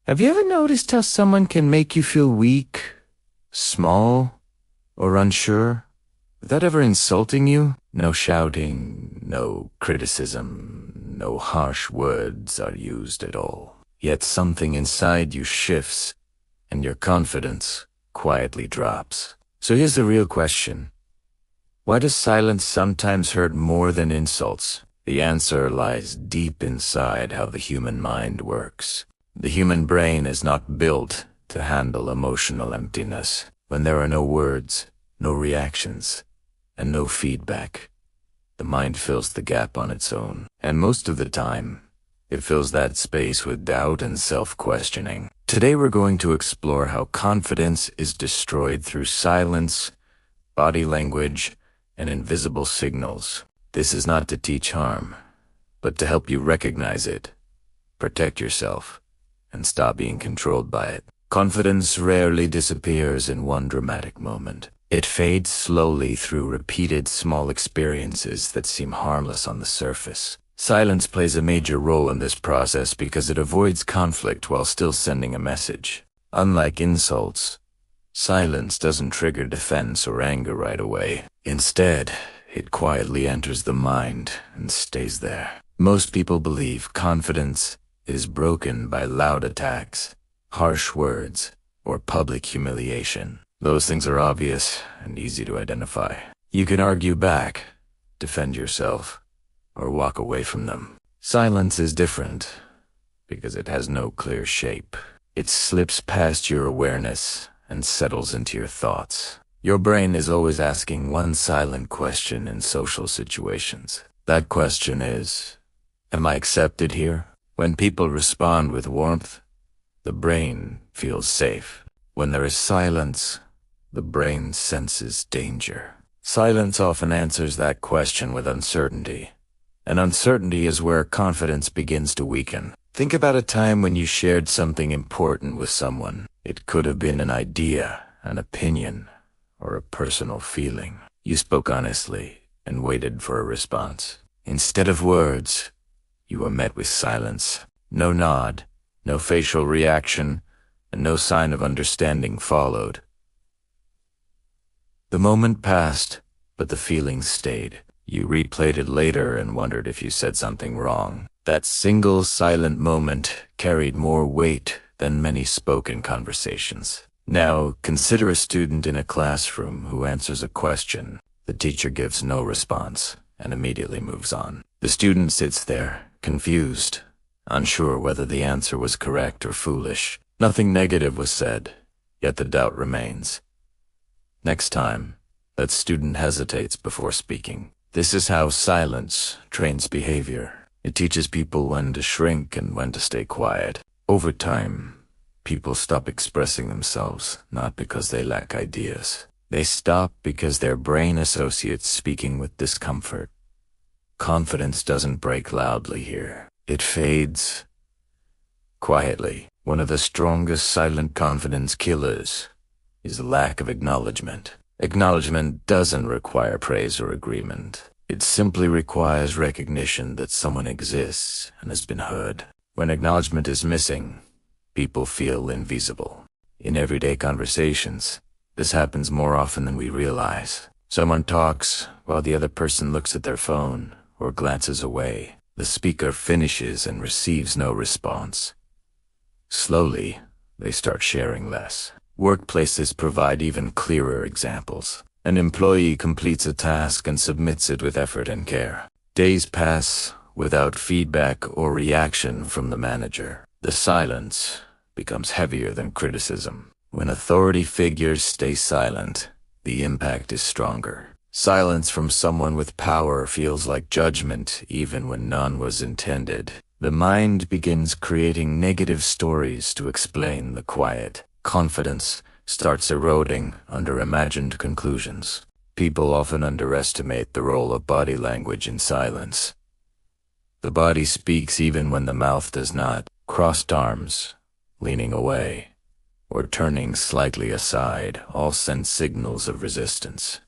Have you ever noticed how someone can make you feel weak, small, or unsure, without ever insulting you? No shouting, no criticism, no harsh words are used at all. Yet something inside you shifts, and your confidence quietly drops. So here's the real question. Why does silence sometimes hurt more than insults? The answer lies deep inside how the human mind works. The human brain is not built to handle emotional emptiness. When there are no words, no reactions, and no feedback, the mind fills the gap on its own. And most of the time, it fills that space with doubt and self-questioning. Today we're going to explore how confidence is destroyed through silence, body language, and invisible signals. This is not to teach harm, but to help you recognize it, protect yourself, and stop being controlled by it. Confidence rarely disappears in one dramatic moment. It fades slowly through repeated small experiences that seem harmless on the surface. Silence plays a major role in this process because it avoids conflict while still sending a message. Unlike insults, silence doesn't trigger defense or anger right away. Instead, it quietly enters the mind and stays there. Most people believe confidence is broken by loud attacks, harsh words, or public humiliation. Those things are obvious and easy to identify. You can argue back, defend yourself, or walk away from them. Silence is different because it has no clear shape. It slips past your awareness and settles into your thoughts. Your brain is always asking one silent question in social situations. That question is, am I accepted here? When people respond with warmth, the brain feels safe. When there is silence, the brain senses danger. Silence often answers that question with uncertainty, and uncertainty is where confidence begins to weaken. Think about a time when you shared something important with someone. It could have been an idea, an opinion, or a personal feeling. You spoke honestly and waited for a response. Instead of words, you were met with silence. No nod, no facial reaction, and no sign of understanding followed. The moment passed, but the feeling stayed. You replayed it later and wondered if you said something wrong. That single silent moment carried more weight than many spoken conversations. Now, consider a student in a classroom who answers a question. The teacher gives no response and immediately moves on. The student sits there, confused, unsure whether the answer was correct or foolish. Nothing negative was said, yet the doubt remains. Next time, that student hesitates before speaking. This is how silence trains behavior. It teaches people when to shrink and when to stay quiet. Over time, people stop expressing themselves, not because they lack ideas. They stop because their brain associates speaking with discomfort. Confidence doesn't break loudly here. It fades quietly. One of the strongest silent confidence killers is the lack of acknowledgement. Acknowledgement doesn't require praise or agreement. It simply requires recognition that someone exists and has been heard. When acknowledgement is missing, people feel invisible. In everyday conversations, this happens more often than we realize. Someone talks while the other person looks at their phone or glances away. The speaker finishes and receives no response. Slowly, they start sharing less. Workplaces provide even clearer examples. An employee completes a task and submits it with effort and care. Days pass without feedback or reaction from the manager. The silence becomes heavier than criticism. When authority figures stay silent, the impact is stronger. Silence from someone with power feels like judgment even when none was intended. The mind begins creating negative stories to explain the quiet. Confidence starts eroding under imagined conclusions. People often underestimate the role of body language in silence. The body speaks even when the mouth does not. Crossed arms, leaning away, or turning slightly aside all send signals of resistance.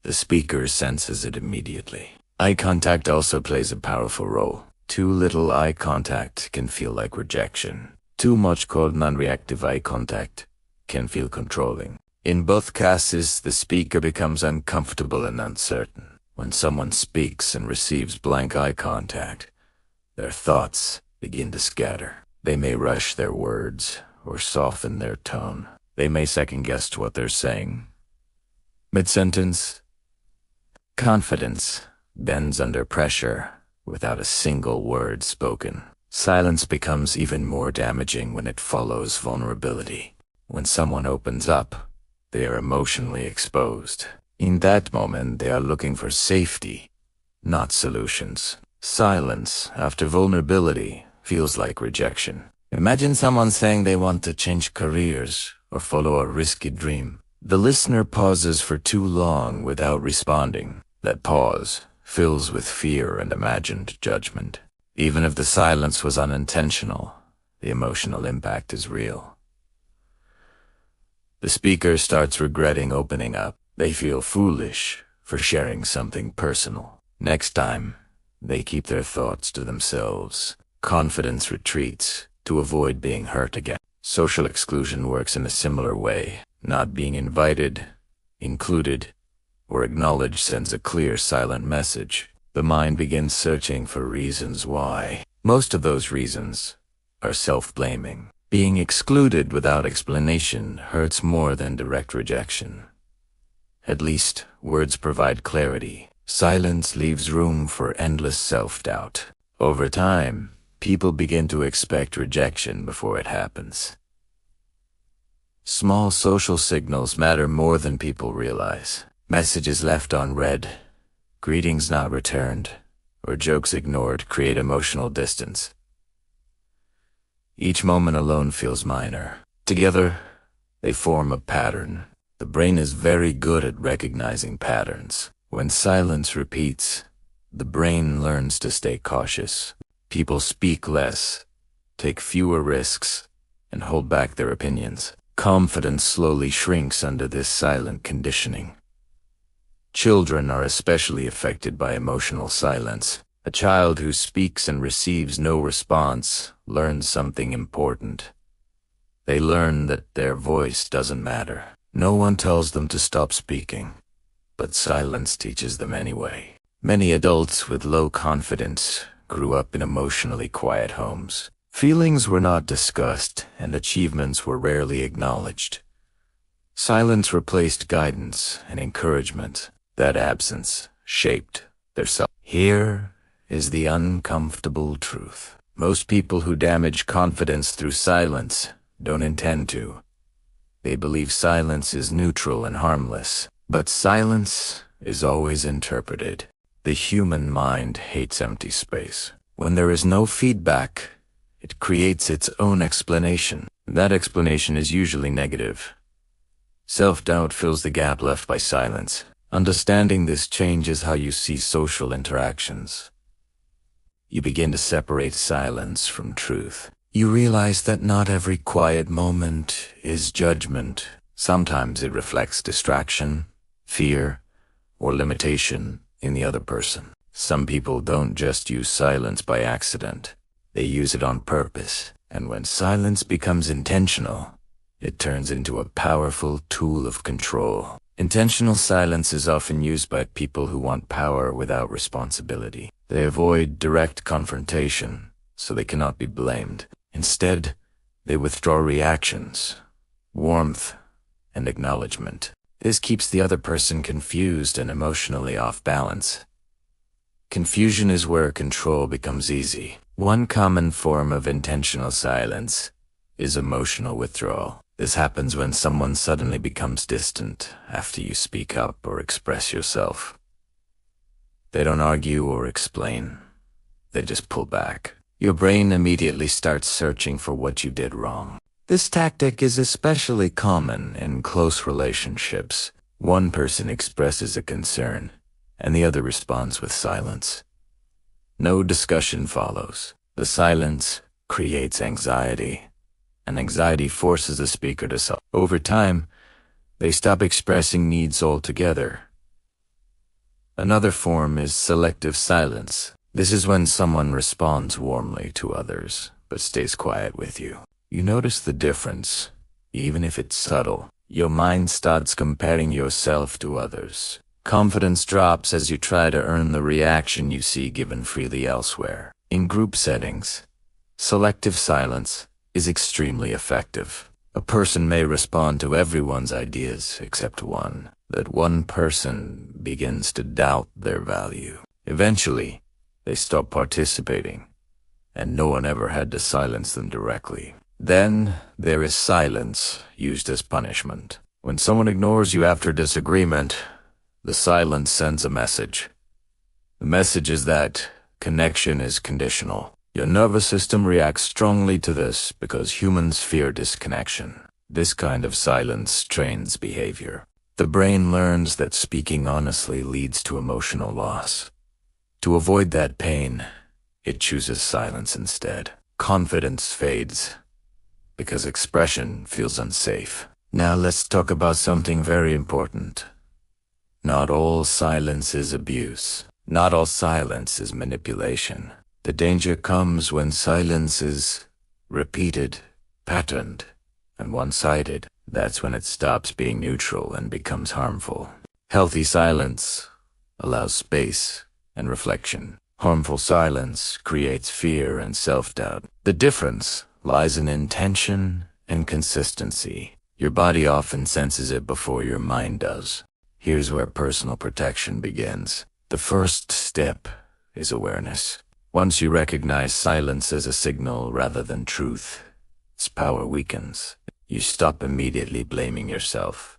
The speaker senses it immediately. Eye contact also plays a powerful role. Too little eye contact can feel like rejection. Too much cold non-reactive eye contact can feel controlling. In both cases, the speaker becomes uncomfortable and uncertain. When someone speaks and receives blank eye contact, their thoughts begin to scatter. They may rush their words or soften their tone. They may second-guess what they're saying. Mid-sentence, confidence bends under pressure without a single word spoken. Silence becomes even more damaging when it follows vulnerability. When someone opens up, they are emotionally exposed. In that moment, they are looking for safety, not solutions. Silence after vulnerability feels like rejection. Imagine someone saying they want to change careers or follow a risky dream. The listener pauses for too long without responding. That pause fills with fear and imagined judgment. Even if the silence was unintentional, the emotional impact is real. The speaker starts regretting opening up. They feel foolish for sharing something personal. Next time, they keep their thoughts to themselves. Confidence retreats to avoid being hurt again. Social exclusion works in a similar way. Not being invited, included, or acknowledged sends a clear, silent message. The mind begins searching for reasons why. Most of those reasons are self-blaming. Being excluded without explanation hurts more than direct rejection. At least, words provide clarity. Silence leaves room for endless self-doubt. Over time, people begin to expect rejection before it happens. Small social signals matter more than people realize. Messages left unread, greetings not returned, or jokes ignored create emotional distance. Each moment alone feels minor. Together, they form a pattern. The brain is very good at recognizing patterns. When silence repeats, the brain learns to stay cautious. People speak less, take fewer risks, and hold back their opinions. Confidence slowly shrinks under this silent conditioning. Children are especially affected by emotional silence. A child who speaks and receives no response learns something important. They learn that their voice doesn't matter. No one tells them to stop speaking, but silence teaches them anyway. Many adults with low confidence grew up in emotionally quiet homes. Feelings were not discussed, and achievements were rarely acknowledged. Silence replaced guidance and encouragement. That absence shaped their self. Here is the uncomfortable truth. Most people who damage confidence through silence don't intend to. They believe silence is neutral and harmless. But silence is always interpreted. The human mind hates empty space. When there is no feedback, it creates its own explanation. That explanation is usually negative. Self-doubt fills the gap left by silence. Understanding this changes how you see social interactions. You begin to separate silence from truth. You realize that not every quiet moment is judgment. Sometimes it reflects distraction, fear, or limitation in the other person. Some people don't just use silence by accident. They use it on purpose. And when silence becomes intentional, it turns into a powerful tool of control. Intentional silence is often used by people who want power without responsibility. They avoid direct confrontation, so they cannot be blamed. Instead, they withdraw reactions, warmth, and acknowledgement. This keeps the other person confused and emotionally off balance. Confusion is where control becomes easy. One common form of intentional silence is emotional withdrawal. This happens when someone suddenly becomes distant after you speak up or express yourself. They don't argue or explain. They just pull back. Your brain immediately starts searching for what you did wrong. This tactic is especially common in close relationships. One person expresses a concern, and the other responds with silence. No discussion follows. The silence creates anxiety, and anxiety forces the speaker to solve. Over time, they stop expressing needs altogether. Another form is selective silence. This is when someone responds warmly to others, but stays quiet with you. You notice the difference, even if it's subtle. Your mind starts comparing yourself to others. Confidence drops as you try to earn the reaction you see given freely elsewhere. In group settings, selective silence is extremely effective. A person may respond to everyone's ideas except one. That one person begins to doubt their value. Eventually, they stop participating, and no one ever had to silence them directly. Then, there is silence, used as punishment. When someone ignores you after disagreement, the silence sends a message. The message is that connection is conditional. Your nervous system reacts strongly to this because humans fear disconnection. This kind of silence trains behavior. The brain learns that speaking honestly leads to emotional loss. To avoid that pain, it chooses silence instead. Confidence fades because expression feels unsafe. Now let's talk about something very important. Not all silence is abuse. Not all silence is manipulation. The danger comes when silence is repeated, patterned, and one-sided. That's when it stops being neutral and becomes harmful. Healthy silence allows space and reflection. Harmful silence creates fear and self-doubt. The difference lies in intention and consistency. Your body often senses it before your mind does. Here's where personal protection begins. The first step is awareness. Once you recognize silence as a signal rather than truth, its power weakens. You stop immediately blaming yourself.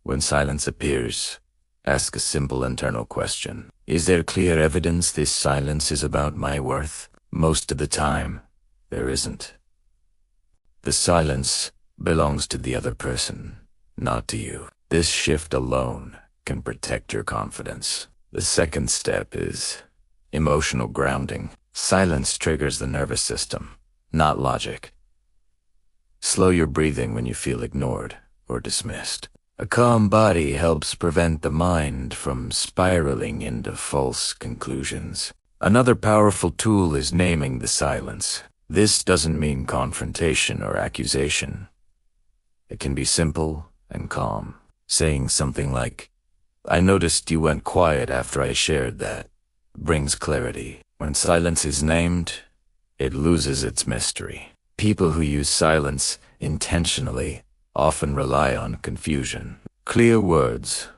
When silence appears, ask a simple internal question. Is there clear evidence this silence is about my worth? Most of the time, there isn't. The silence belongs to the other person, not to you. This shift alone can protect your confidence. The second step is emotional grounding. Silence triggers the nervous system, not logic. Slow your breathing when you feel ignored or dismissed. A calm body helps prevent the mind from spiraling into false conclusions. Another powerful tool is naming the silence. This doesn't mean confrontation or accusation. It can be simple and calm. Saying something like, "I noticed you went quiet after I shared that," brings clarity. When silence is named, it loses its mystery. People who use silence intentionally often rely on confusion. Clear words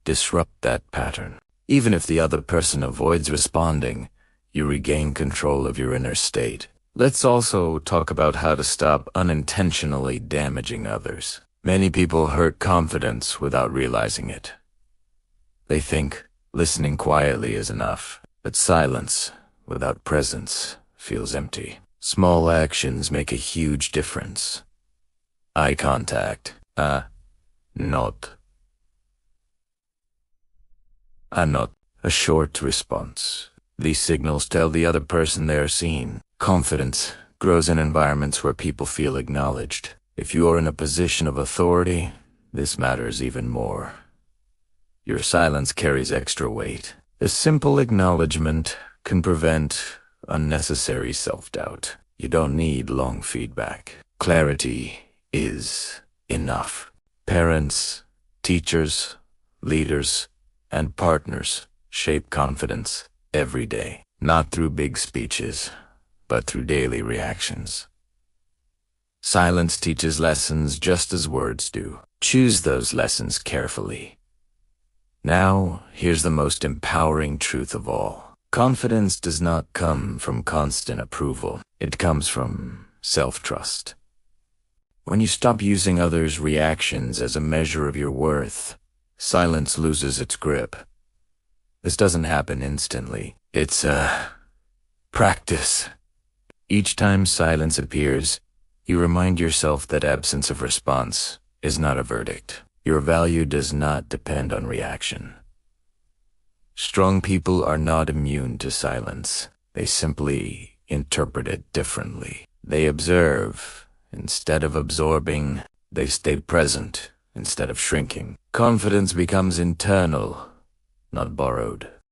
disrupt that pattern. Even if the other person avoids responding, you regain control of your inner state. Let's also talk about how to stop unintentionally damaging others. Many people hurt confidence without realizing it. They think listening quietly is enough, but silence without presence feels empty. Small actions make a huge difference. Eye contact, nod. A nod, a short response. These signals tell the other person they are seen. Confidence grows in environments where people feel acknowledged. If you are in a position of authority, this matters even more. Your silence carries extra weight. A simple acknowledgement can prevent unnecessary self-doubt. You don't need long feedback. Clarity is enough. Parents, teachers, leaders, and partners shape confidence every day, not through big speeches, but through daily reactions. Silence teaches lessons just as words do. Choose those lessons carefully. Now, here's the most empowering truth of all. Confidence does not come from constant approval. It comes from self-trust. When you stop using others' reactions as a measure of your worth, silence loses its grip. This doesn't happen instantly. It's a practice. Each time silence appears, you remind yourself that absence of response is not a verdict. Your value does not depend on reaction. Strong people are not immune to silence. They simply interpret it differently. They observe instead of absorbing. They stay present instead of shrinking. Confidence becomes internal, not borrowed.